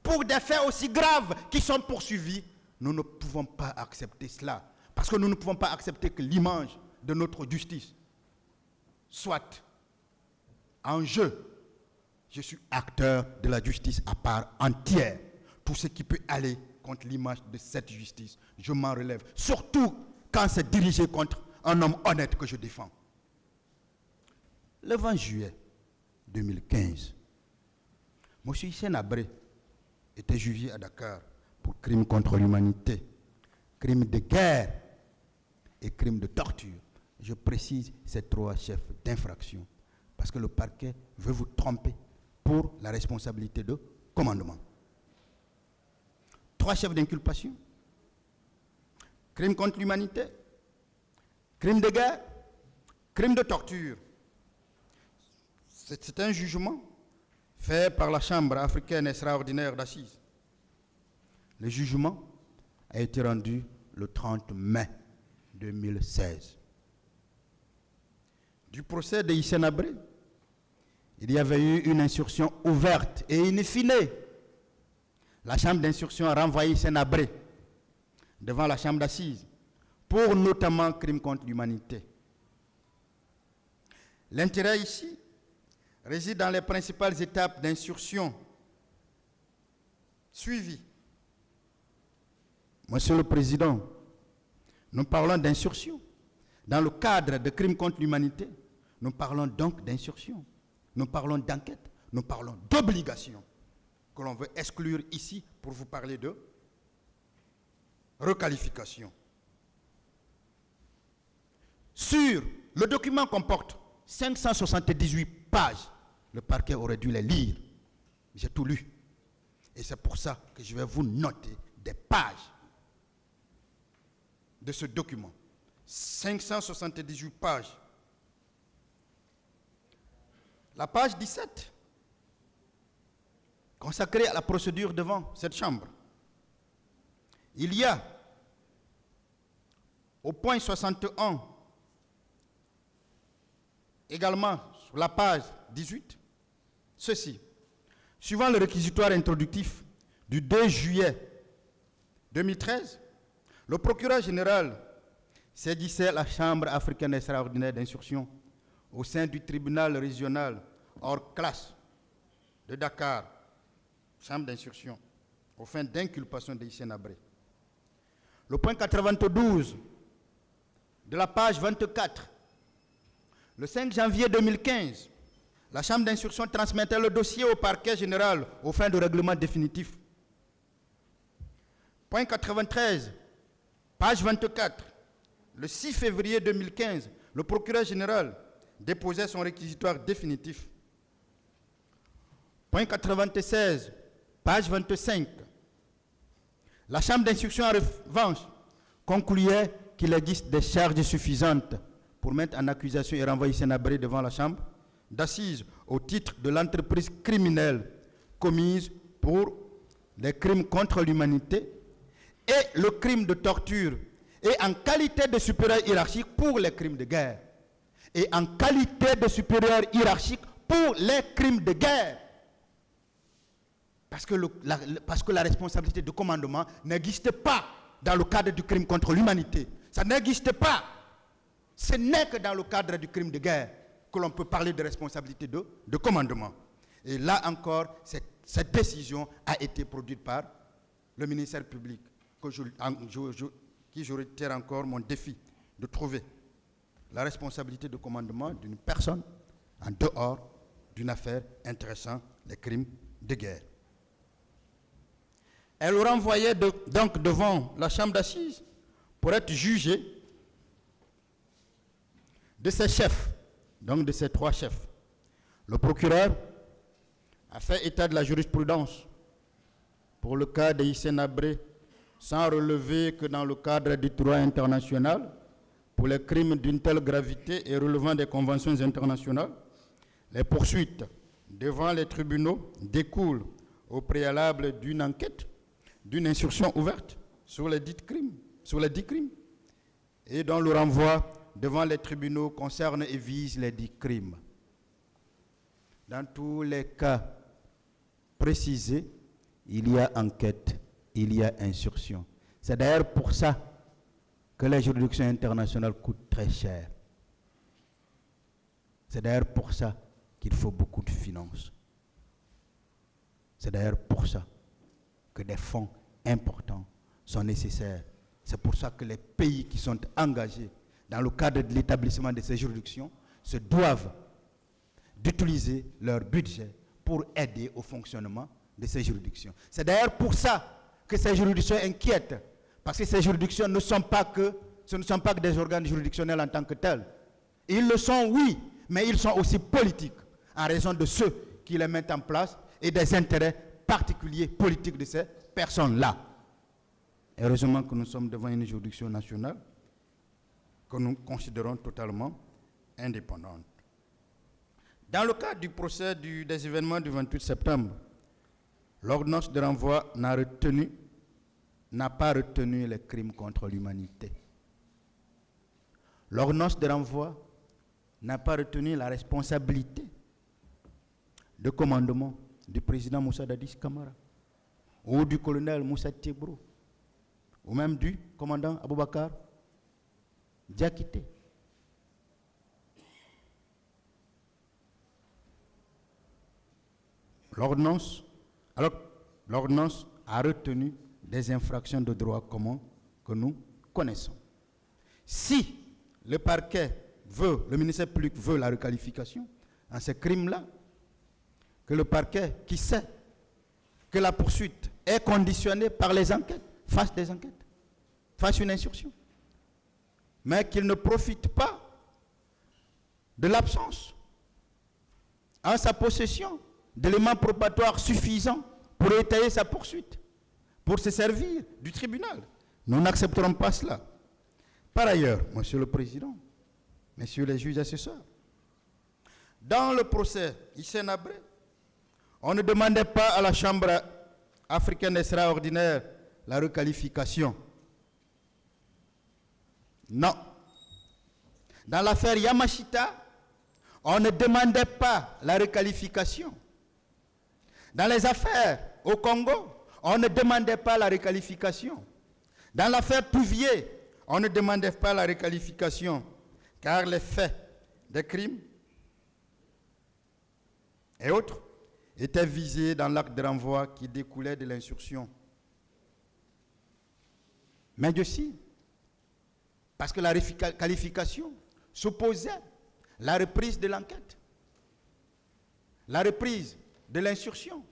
pour des faits aussi graves qui sont poursuivis, nous ne pouvons pas accepter cela. Parce que nous ne pouvons pas accepter que l'image de notre justice soit en jeu. Je suis acteur de la justice à part entière. Tout ce qui peut aller contre l'image de cette justice, je m'en relève. Surtout quand c'est dirigé contre un homme honnête que je défends. Le 20 juillet 2015, M. Sénabré était jugé à Dakar pour crime contre l'humanité, crime de guerre et crime de torture. Je précise ces 3 chefs d'infraction parce que le parquet veut vous tromper pour la responsabilité de commandement. 3 chefs d'inculpation, crime contre l'humanité, crime de guerre, crime de torture. C'est un jugement fait par la Chambre africaine extraordinaire d'assises. Le jugement a été rendu le 30 mai 2016. Du procès de Sénabré, il y avait eu une instruction ouverte et in fine, la chambre d'instruction a renvoyé Sénabré devant la chambre d'assises pour notamment crime contre l'humanité. L'intérêt ici réside dans les principales étapes d'instruction suivies. Monsieur le Président, nous parlons d'instruction. Dans le cadre de crimes contre l'humanité, nous parlons donc d'instruction. nous parlons d'enquête, nous parlons d'obligation que l'on veut exclure ici pour vous parler de requalification. Sur le document comporte 578 pages. Le parquet aurait dû les lire. J'ai tout lu. Et c'est pour ça que je vais vous noter des pages de ce document. 578 pages. La page 17, consacrée à la procédure devant cette chambre. Il y a, au point 61, également sur la page 18, ceci. Suivant le réquisitoire introductif du 2 juillet 2013, le procureur général saisissait la Chambre africaine extraordinaire d'instruction au sein du tribunal régional hors classe de Dakar, chambre d'instruction, aux fins d'inculpation d'Hissène Habré. Le point 92 de la page 24, le 5 janvier 2015, la chambre d'instruction transmettait le dossier au parquet général aux fins de règlement définitif. Point 93, page 24, le 6 février 2015, le procureur général déposait son réquisitoire définitif. Point 96, page 25. La chambre d'instruction, en revanche, concluait qu'il existe des charges suffisantes pour mettre en accusation et renvoyer Hissène Habré devant la chambre d'assises au titre de l'entreprise criminelle commise pour les crimes contre l'humanité et le crime de torture, et en qualité de supérieur hiérarchique pour les crimes de guerre. Et en qualité de supérieur hiérarchique pour les crimes de guerre. Parce que la responsabilité de commandement n'existe pas dans le cadre du crime contre l'humanité. Ça n'existe pas. Ce n'est que dans le cadre du crime de guerre que l'on peut parler de responsabilité de commandement. Et là encore, cette décision a été produite par le ministère public, qui je retire encore mon défi de trouver la responsabilité de commandement d'une personne en dehors d'une affaire intéressant les crimes de guerre. Elle renvoyait donc devant la chambre d'assises pour être jugée de ses chefs, donc de ces trois chefs. Le procureur a fait état de la jurisprudence pour le cas de Hissène Habré, sans relever que dans le cadre du droit international, pour les crimes d'une telle gravité et relevant des conventions internationales, les poursuites devant les tribunaux découlent au préalable d'une enquête, d'une instruction ouverte sur les dits crimes, et dont le renvoi devant les tribunaux concerne et vise les dits crimes. Dans tous les cas précisés, il y a enquête, il y a instruction. C'est d'ailleurs pour ça que les juridictions internationales coûtent très cher. C'est d'ailleurs pour ça qu'il faut beaucoup de finances. C'est d'ailleurs pour ça que des fonds importants sont nécessaires. C'est pour ça que les pays qui sont engagés dans le cadre de l'établissement de ces juridictions se doivent d'utiliser leur budget pour aider au fonctionnement de ces juridictions. C'est d'ailleurs pour ça que ces juridictions inquiètent, parce que ces juridictions ce ne sont pas que des organes juridictionnels en tant que tels. Ils le sont, oui, mais ils sont aussi politiques, en raison de ceux qui les mettent en place et des intérêts particuliers politiques de ces personnes-là. Heureusement que nous sommes devant une juridiction nationale que nous considérons totalement indépendante. Dans le cadre du procès des événements du 28 septembre, l'ordonnance de renvoi n'a pas retenu les crimes contre l'humanité. L'ordonnance de renvoi n'a pas retenu la responsabilité de commandement du président Moussa Dadis Camara, ou du colonel Moussa Tebro, ou même du commandant Aboubakar Diakité. L'ordonnance a retenu des infractions de droit commun que nous connaissons. Si le parquet le ministère public veut la requalification en ces crimes-là, que le parquet, qui sait que la poursuite est conditionnée par les enquêtes, fasse des enquêtes, fasse une instruction. Mais qu'il ne profite pas de l'absence en sa possession d'éléments probatoires suffisants pour étayer sa poursuite, pour se servir du tribunal. Nous n'accepterons pas cela. Par ailleurs, Monsieur le Président, Messieurs les juges assesseurs, dans le procès Hissène Habré, on ne demandait pas à la Chambre africaine extraordinaire la requalification. Non. Dans l'affaire Yamashita, on ne demandait pas la requalification. Dans les affaires au Congo, on ne demandait pas la requalification. Dans l'affaire Touvier, on ne demandait pas la requalification, car les faits des crimes et autres étaient visés dans l'acte de renvoi qui découlait de l'instruction. Mais aussi, parce que la requalification supposait la reprise de l'enquête, la reprise de l'instruction,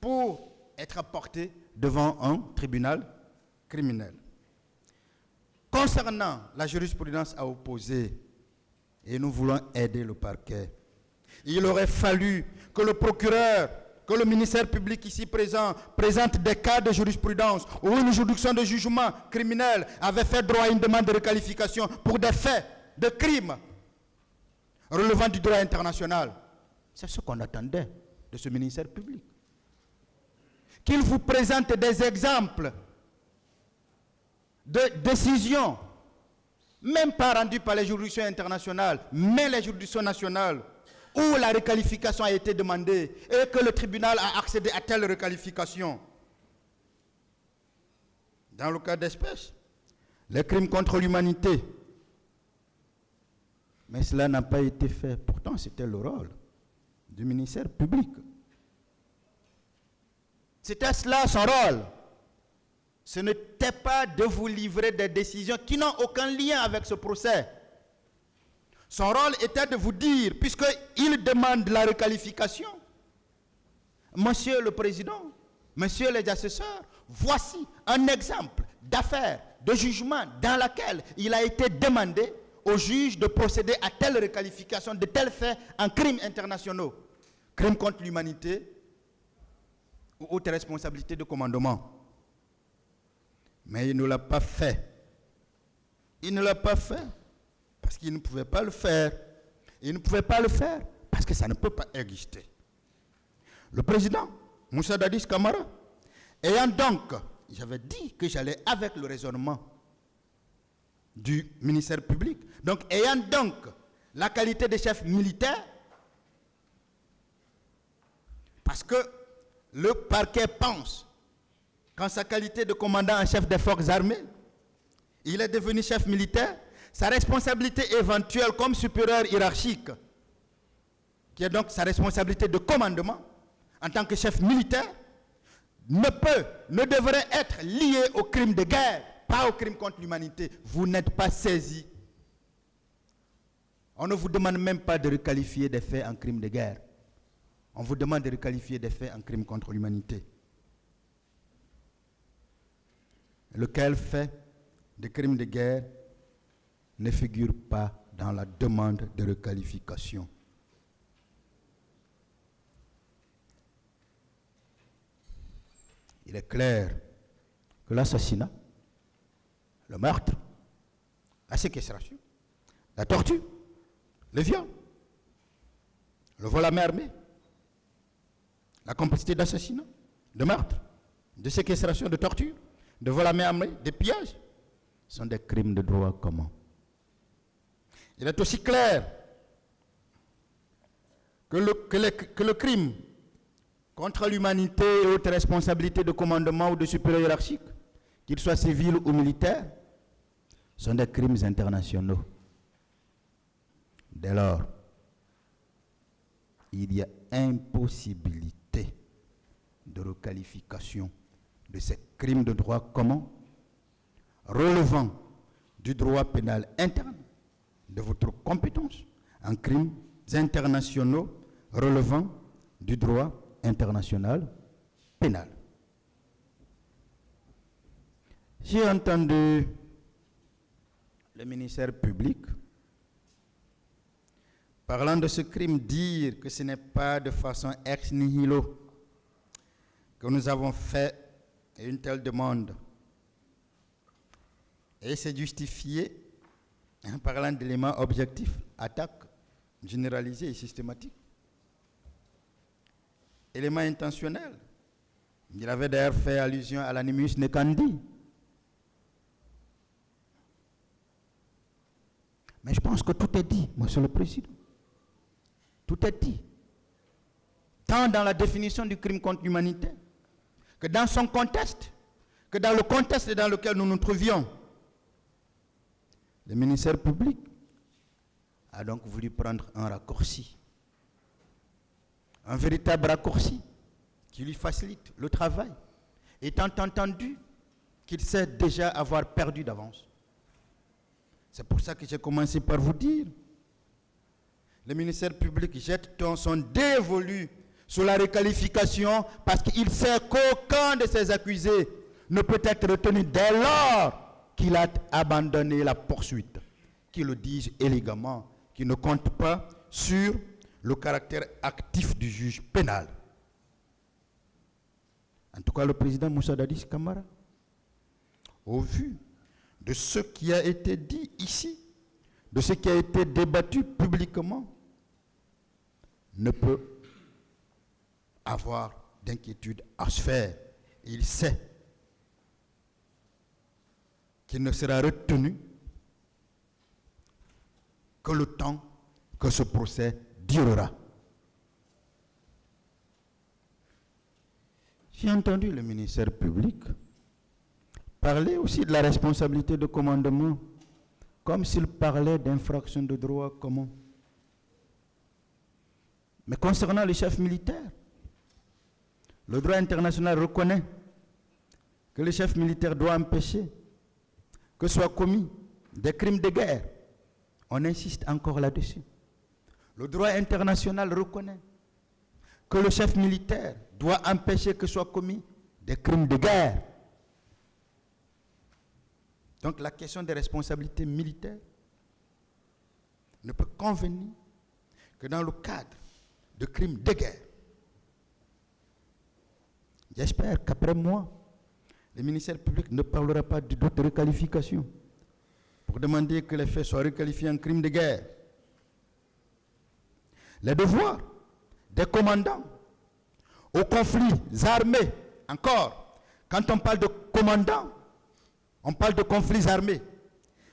pour être apporté devant un tribunal criminel. Concernant la jurisprudence à opposer, et nous voulons aider le parquet, il aurait fallu que le procureur, que le ministère public ici présent, présente des cas de jurisprudence où une juridiction de jugement criminel avait fait droit à une demande de requalification pour des faits de crimes relevant du droit international. C'est ce qu'on attendait de ce ministère public. Qu'il vous présente des exemples de décisions, même pas rendues par les juridictions internationales, mais les juridictions nationales, où la requalification a été demandée et que le tribunal a accédé à telle requalification. Dans le cas d'espèce, les crimes contre l'humanité. Mais cela n'a pas été fait. Pourtant, c'était le rôle du ministère public. C'était cela son rôle. Ce n'était pas de vous livrer des décisions qui n'ont aucun lien avec ce procès. Son rôle était de vous dire, puisqu'il demande la requalification, Monsieur le Président, Messieurs les assesseurs, voici un exemple d'affaire, de jugement dans laquelle il a été demandé au juge de procéder à telle requalification de tels faits en crimes internationaux, crimes contre l'humanité ou haute responsabilité de commandement. Mais il ne l'a pas fait. Il ne l'a pas fait parce qu'il ne pouvait pas le faire. Il ne pouvait pas le faire parce que ça ne peut pas exister. Le président, Moussa Dadis Camara, ayant donc, j'avais dit que j'allais avec le raisonnement du ministère public, donc ayant donc la qualité de chef militaire, parce que le parquet pense qu'en sa qualité de commandant en chef des forces armées, il est devenu chef militaire, sa responsabilité éventuelle comme supérieur hiérarchique, qui est donc sa responsabilité de commandement en tant que chef militaire, ne devrait être liée au crime de guerre, pas au crime contre l'humanité. Vous n'êtes pas saisi. On ne vous demande même pas de requalifier des faits en crime de guerre. On vous demande de requalifier des faits en crime contre l'humanité. Lequel fait de crimes de guerre ne figure pas dans la demande de requalification. Il est clair que l'assassinat, le meurtre, la séquestration, la torture, le viol, le vol à main armée, la complicité d'assassinat, de meurtre, de séquestration, de torture, de vol à main armée, de pillage, sont des crimes de droit commun. Il est aussi clair que le crime contre l'humanité et haute responsabilité de commandement ou de supérieur hiérarchique, qu'ils soient civils ou militaires, sont des crimes internationaux. Dès lors, il y a impossibilité de requalification de ces crimes de droit commun relevant du droit pénal interne, de votre compétence en crimes internationaux relevant du droit international pénal. J'ai entendu le ministère public, parlant de ce crime, dire que ce n'est pas de façon ex nihilo que nous avons fait une telle demande. Et c'est justifié en parlant d'éléments objectifs, attaque généralisée et systématique. Élément intentionnel. Il avait d'ailleurs fait allusion à l'animus necandi. Mais je pense que tout est dit, Monsieur le Président. Tout est dit. Tant dans la définition du crime contre l'humanité, que dans son contexte, que dans le contexte dans lequel nous nous trouvions. Le ministère public a donc voulu prendre un raccourci. Un véritable raccourci qui lui facilite le travail, étant entendu qu'il sait déjà avoir perdu d'avance. C'est pour ça que j'ai commencé par vous dire, le ministère public jette son dévolu sur la requalification parce qu'il sait qu'aucun de ses accusés ne peut être retenu dès lors qu'il a abandonné la poursuite, qui le disent élégamment, qui ne compte pas sur le caractère actif du juge pénal. En tout cas, le président Moussa Dadis Camara, au vu de ce qui a été dit ici, de ce qui a été débattu publiquement, ne peut avoir d'inquiétude à se faire. Il sait qu'il ne sera retenu que le temps que ce procès durera. J'ai entendu le ministère public parler aussi de la responsabilité de commandement, comme s'il parlait d'infraction de droit commun. Mais concernant les chefs militaires, le droit international reconnaît que le chef militaire doit empêcher que soient commis des crimes de guerre. On insiste encore là-dessus. Le droit international reconnaît que le chef militaire doit empêcher que soient commis des crimes de guerre. Donc la question des responsabilités militaires ne peut convenir que dans le cadre de crimes de guerre. J'espère qu'après moi, le ministère public ne parlera pas d'autres requalifications pour demander que les faits soient requalifiés en crimes de guerre. Les devoirs des commandants aux conflits armés, encore, quand on parle de commandants, on parle de conflits armés.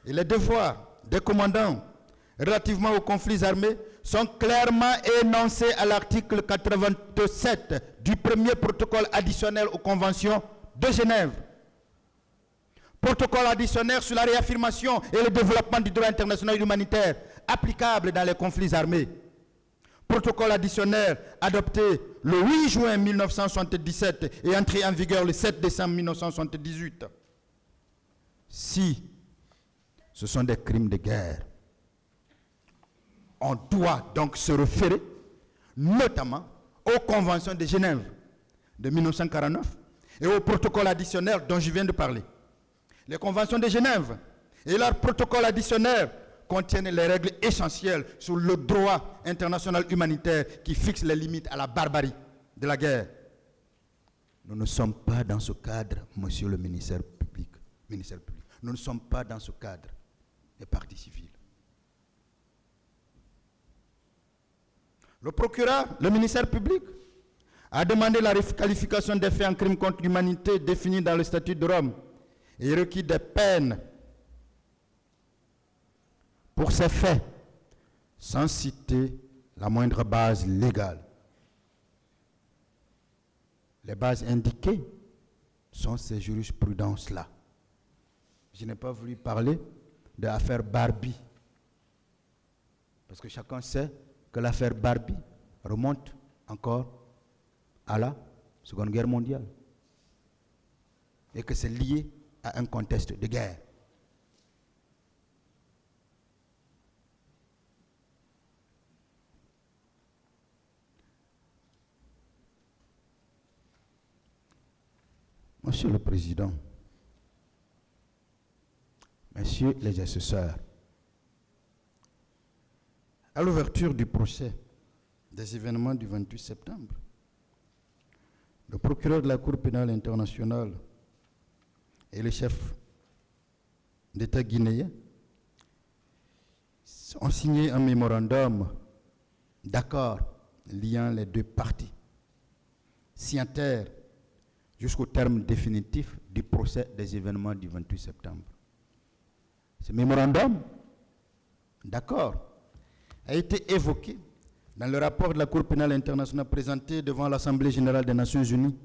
Et les devoirs des commandants relativement aux conflits armés sont clairement énoncés à l'article 87 du premier protocole additionnel aux conventions de Genève. Protocole additionnel sur la réaffirmation et le développement du droit international humanitaire applicable dans les conflits armés. Protocole additionnel adopté le 8 juin 1977 et entré en vigueur le 7 décembre 1978. Si ce sont des crimes de guerre, on doit donc se référer notamment aux conventions de Genève de 1949 et au protocole additionnel dont je viens de parler. Les conventions de Genève et leur protocole additionnel contiennent les règles essentielles sur le droit international humanitaire qui fixe les limites à la barbarie de la guerre. Nous ne sommes pas dans ce cadre, monsieur le ministère public. Nous ne sommes pas dans ce cadre des parties civiles. Le procureur, le ministère public, a demandé la requalification des faits en crime contre l'humanité définis dans le statut de Rome et requis des peines pour ces faits, sans citer la moindre base légale. Les bases indiquées sont ces jurisprudences-là. Je n'ai pas voulu parler de l'affaire Barbie, parce que chacun sait que l'affaire Barbie remonte encore à la Seconde Guerre mondiale et que c'est lié à un contexte de guerre. Monsieur le Président, Messieurs les assesseurs, à l'ouverture du procès des événements du 28 septembre, le procureur de la Cour pénale internationale et le chef d'État guinéen ont signé un mémorandum d'accord liant les deux parties, signataires jusqu'au terme définitif du procès des événements du 28 septembre. Ce mémorandum d'accord a été évoqué dans le rapport de la Cour pénale internationale présenté devant l'Assemblée générale des Nations unies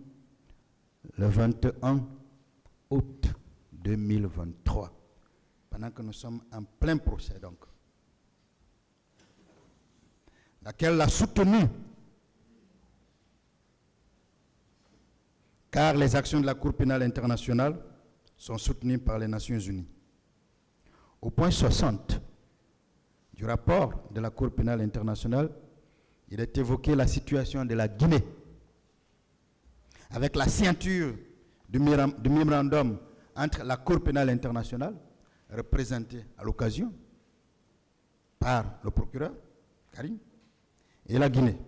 le 21 août 2023, pendant que nous sommes en plein procès donc, laquelle l'a soutenu, car les actions de la Cour pénale internationale sont soutenues par les Nations unies. Au point 60 du rapport de la Cour pénale internationale, il est évoqué la situation de la Guinée, avec la signature du mémorandum entre la Cour pénale internationale, représentée à l'occasion par le procureur Karim, et la Guinée.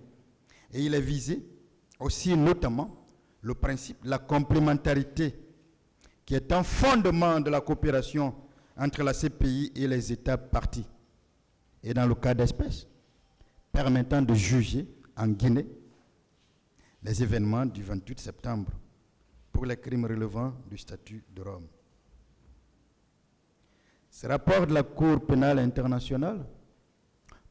Et il est visé aussi notamment le principe de la complémentarité, qui est un fondement de la coopération entre la CPI et les États parties, et dans le cas d'espèce, permettant de juger en Guinée les événements du 28 septembre pour les crimes relevant du statut de Rome. Ce rapport de la Cour pénale internationale,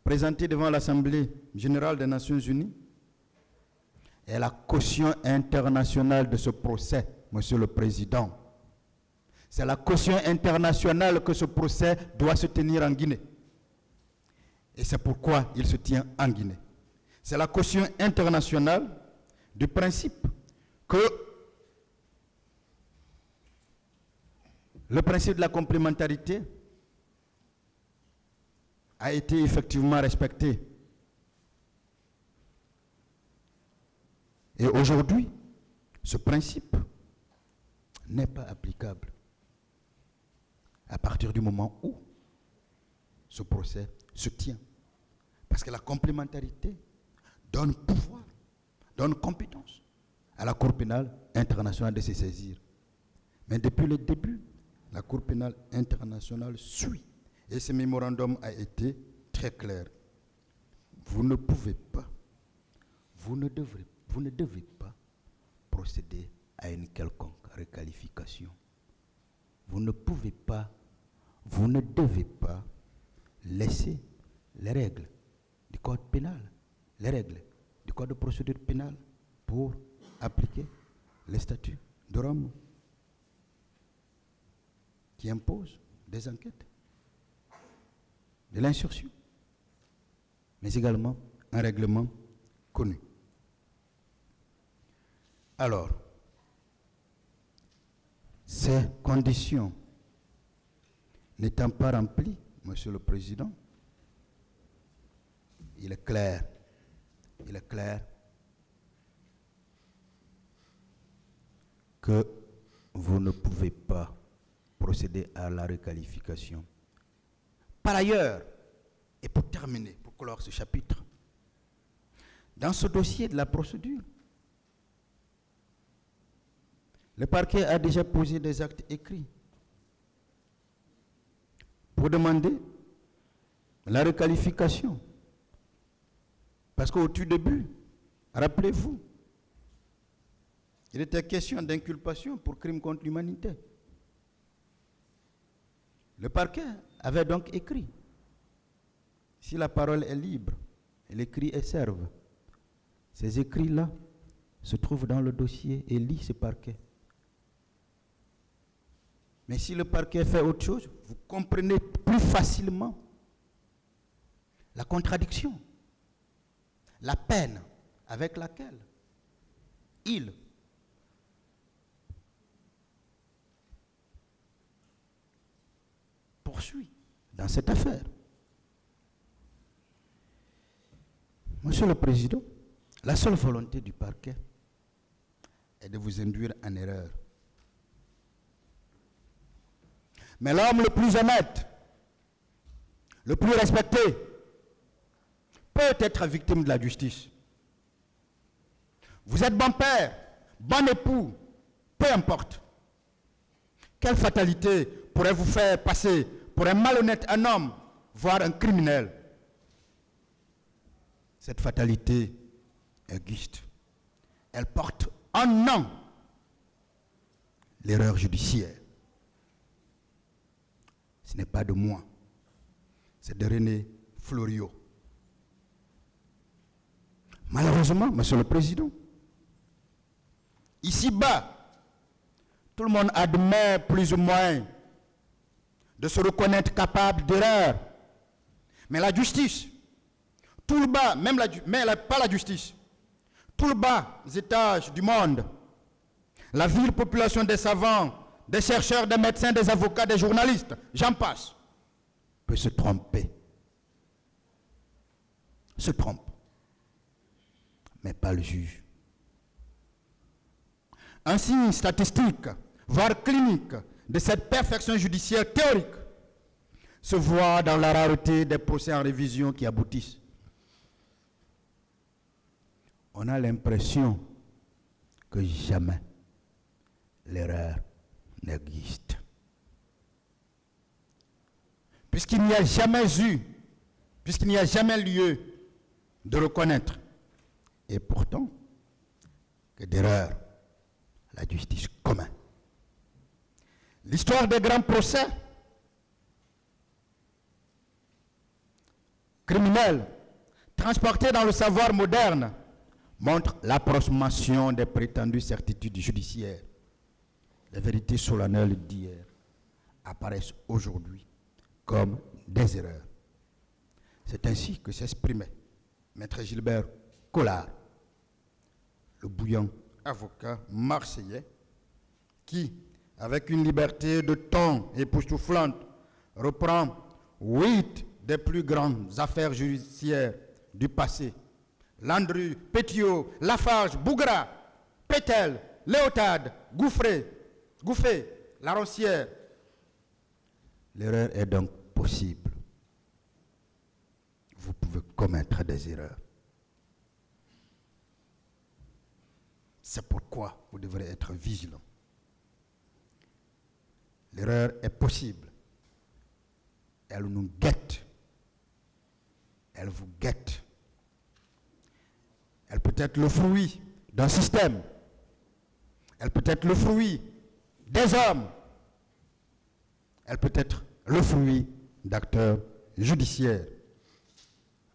présenté devant l'Assemblée générale des Nations unies, est la caution internationale de ce procès, Monsieur le Président. C'est la caution internationale que ce procès doit se tenir en Guinée. Et c'est pourquoi il se tient en Guinée. C'est la caution internationale du principe que le principe de la complémentarité a été effectivement respecté. Et aujourd'hui, ce principe n'est pas applicable à partir du moment où ce procès se tient. Parce que la complémentarité donne pouvoir, donne compétence à la Cour pénale internationale de se saisir. Mais depuis le début, la Cour pénale internationale suit. Et ce mémorandum a été très clair. Vous ne pouvez pas, vous ne devez pas procéder à une quelconque requalification. Vous ne pouvez pas, vous ne devez pas laisser les règles du code pénal, les règles du code de procédure pénale pour appliquer les statuts de Rome qui imposent des enquêtes, de l'insurrection, mais également un règlement connu. Alors, ces conditions n'étant pas remplies, Monsieur le Président, il est clair que vous ne pouvez pas procéder à la requalification. Par ailleurs, et pour terminer, pour clore ce chapitre, dans ce dossier de la procédure, le parquet a déjà posé des actes écrits pour demander la requalification. Parce qu'au tout début, rappelez-vous, il était question d'inculpation pour crime contre l'humanité. Le parquet avait donc écrit. Si la parole est libre, l'écrit est serve. Ces écrits-là se trouvent dans le dossier et lit ce parquet. Mais si le parquet fait autre chose, vous comprenez plus facilement la contradiction, la peine avec laquelle il poursuit dans cette affaire. Monsieur le Président, la seule volonté du parquet est de vous induire en erreur Mais l'homme le plus honnête, le plus respecté, peut être victime de la justice. Vous êtes bon père, bon époux, peu importe. Quelle fatalité pourrait vous faire passer pour un malhonnête, un homme, voire un criminel? Cette fatalité existe. Elle porte en nom l'erreur judiciaire. Ce n'est pas de moi, c'est de René Fleuriot. Malheureusement, Monsieur le Président, ici-bas, tout le monde admet plus ou moins de se reconnaître capable d'erreur. Mais la justice, tout le bas, pas la justice, tout le bas étages du monde, la vile population des savants, des chercheurs, des médecins, des avocats, des journalistes, j'en passe, peut se tromper. Se trompe. Mais pas le juge. Un signe statistique, voire clinique, de cette perfection judiciaire théorique se voit dans la rareté des procès en révision qui aboutissent. On a l'impression que jamais l'erreur n'existe. Puisqu'il n'y a jamais lieu de reconnaître. Et pourtant, que d'erreur, la justice commet. L'histoire des grands procès criminels transportés dans le savoir moderne montre l'approximation des prétendues certitudes judiciaires. Les vérités solennelles d'hier apparaissent aujourd'hui comme des erreurs. C'est ainsi que s'exprimait Maître Gilbert Collard, le bouillant avocat marseillais, qui, avec une liberté de ton époustouflante, reprend 8 des plus grandes affaires judiciaires du passé. Landru, Pétiot, Lafarge, Bougra, Pétel, Léotade, Gouffé, Laroncière. L'erreur est donc possible. Vous pouvez commettre des erreurs. C'est pourquoi vous devrez être vigilant. L'erreur est possible. Elle nous guette. Elle vous guette. Elle peut être le fruit d'un système. Elle peut être le fruit des hommes. Elle peut être le fruit d'acteurs judiciaires.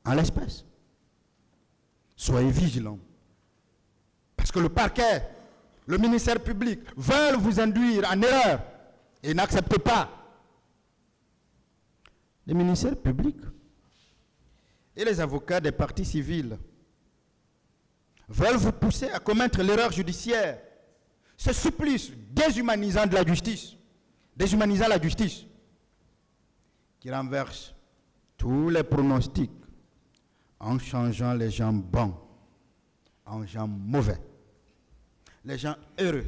En l'espèce, soyez vigilants. Parce que le parquet, le ministère public veulent vous induire en erreur et n'acceptez pas. Les ministères publics et les avocats des parties civiles veulent vous pousser à commettre l'erreur judiciaire. Ce supplice déshumanisant de la justice, déshumanisant la justice, qui renverse tous les pronostics en changeant les gens bons en gens mauvais, les gens heureux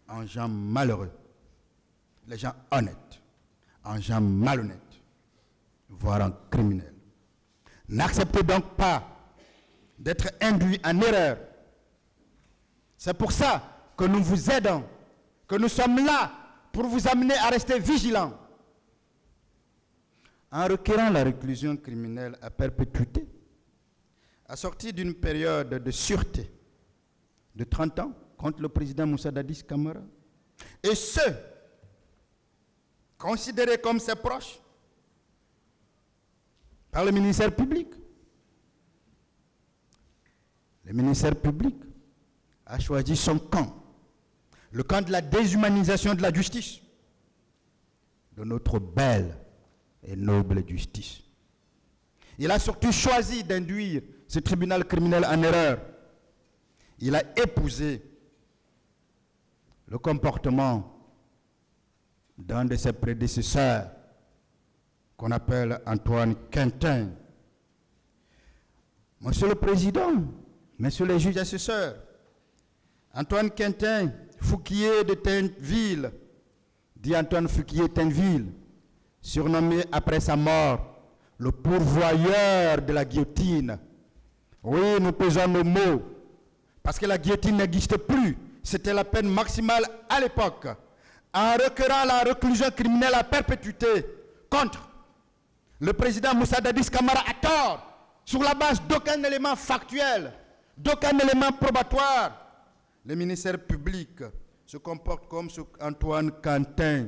en gens malheureux, les gens honnêtes en gens malhonnêtes, voire en criminels. N'acceptez donc pas d'être induit en erreur. C'est pour ça que nous vous aidons, que nous sommes là pour vous amener à rester vigilants. En requérant la réclusion criminelle à perpétuité, assortie d'une période de sûreté de 30 ans contre le président Moussa Dadis Camara, et ceux considérés comme ses proches par le ministère public. Le ministère public a choisi son camp, le camp de la déshumanisation de la justice, de notre belle et noble justice. Il a surtout choisi d'induire ce tribunal criminel en erreur. Il a épousé le comportement d'un de ses prédécesseurs, qu'on appelle Antoine Quintin. Monsieur le Président, messieurs les juges assesseurs, Antoine Quintin, Fouquier de Tainville, dit Antoine Fouquier-Tinville, surnommé après sa mort le pourvoyeur de la guillotine. Oui, nous pesons nos mots, parce que la guillotine n'existe plus. C'était la peine maximale à l'époque. En requérant la réclusion criminelle à perpétuité contre le président Moussa Dadis Camara à tort, sur la base d'aucun élément factuel, d'aucun élément probatoire, le ministère public se comporte comme ce Antoine Quentin